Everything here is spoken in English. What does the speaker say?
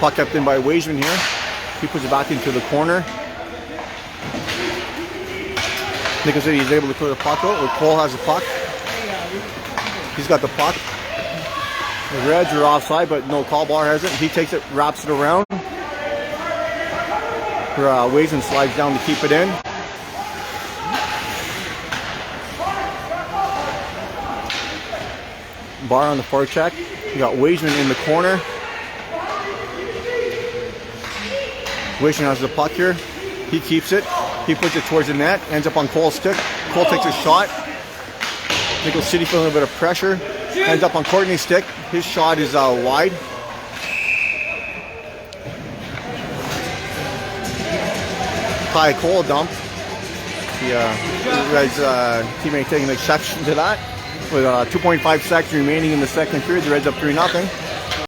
Puck kept in by Wageman here. He puts it back into the corner. Nicholson is able to clear the puck out. Cole has the puck. He's got the puck. The Reds are offside, but no call. Bar has it. He takes it, wraps it around. Wageman slides down to keep it in. Bar on the forecheck. You got Wageman in the corner. Wageman has the puck here. He keeps it. He puts it towards the net. Ends up on Cole's stick. Cole takes a shot. Nickel City feeling a bit of pressure. Ends up on Courtney's stick. His shot is wide. High Cole dump. The Reds teammate taking exception to that. With 2.5 seconds remaining in the second period, the Reds up 3-0.